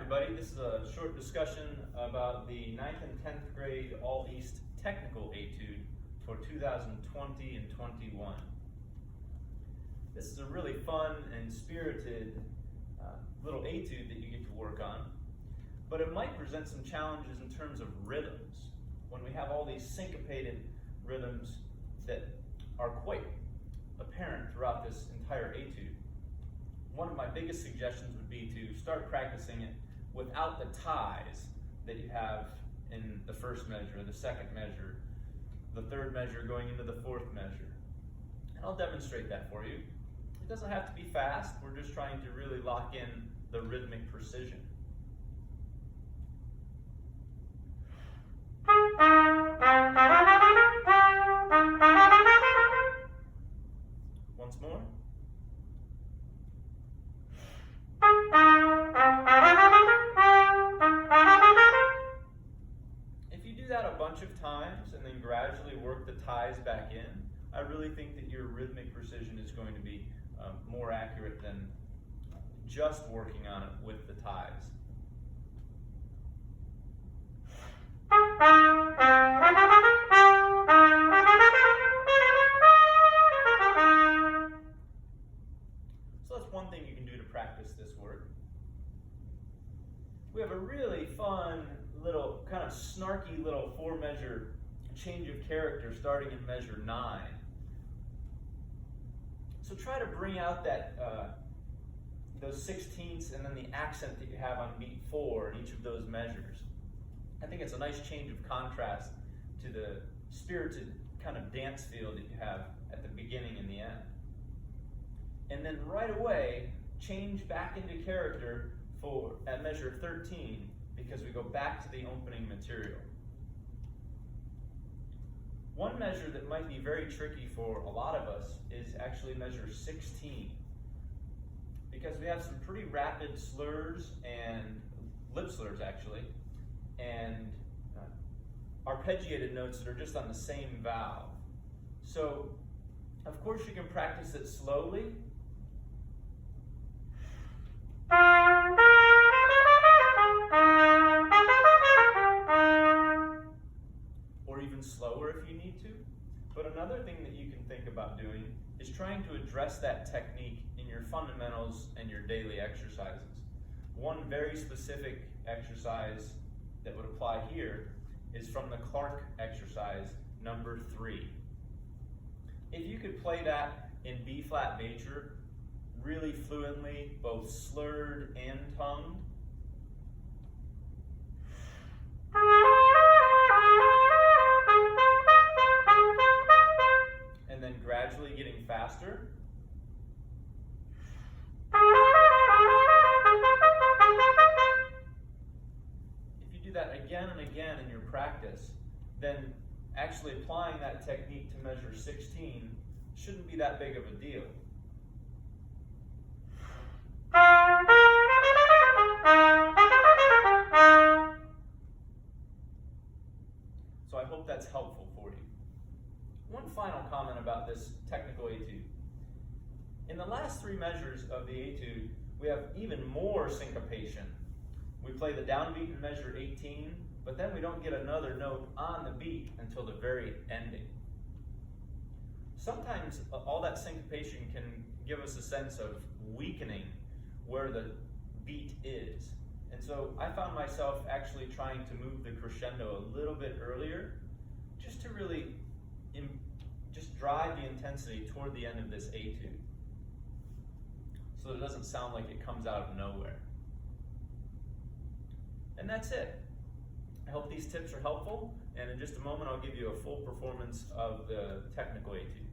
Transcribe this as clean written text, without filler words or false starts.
everybody. This is a short discussion about the 9th and 10th grade All East Technical Etude for 2020 and 21. This is a really fun and spirited little etude that you get to work on, but it might present some challenges in terms of rhythms when we have all these syncopated rhythms that are quite apparent throughout this entire etude. One of my biggest suggestions would be to start practicing it without the ties that you have in the first measure, the second measure, the third measure going into the fourth measure. And I'll demonstrate that for you. It doesn't have to be fast. We're just trying to really lock in the rhythmic precision. Once more. If you do that a bunch of times and then gradually work the ties back in, I really think that your rhythmic precision is going to be more accurate than just working on it with the ties. So that's one thing you can do to practice this work. We have a really fun little kind of snarky little 4-measure change of character starting in measure 9. So try to bring out that those 16ths and then the accent that you have on beat 4 in each of those measures. I think it's a nice change of contrast to the spirited kind of dance feel that you have at the beginning and the end. And then right away, change back into character at measure 13 because we go back to the opening material. One measure that might be very tricky for a lot of us is actually measure 16, because we have some pretty rapid slurs and lip slurs actually, and arpeggiated notes that are just on the same valve. So, of course you can practice it slowly. Or even slower if you need to. But another thing that you can think about doing is trying to address that technique in your fundamentals and your daily exercises. One very specific exercise that would apply here is from the Clark exercise number 3. If you could play that in B-flat major really fluently, both slurred and tongued, and then gradually getting faster. If you do that again and again in your practice, then actually applying that technique to measure 16 shouldn't be that big of a deal. So I hope that's helpful for you. One final comment about this technical etude. In the last 3 measures of the etude, we have even more syncopation. We play the downbeat in measure 18, but then we don't get another note on the beat until the very ending. Sometimes all that syncopation can give us a sense of weakening where the beat is. And so I found myself actually trying to move the crescendo a little bit earlier, just to really just drive the intensity toward the end of this etude, so it doesn't sound like it comes out of nowhere. And that's it. I hope these tips are helpful, and in just a moment I'll give you a full performance of the technical etude.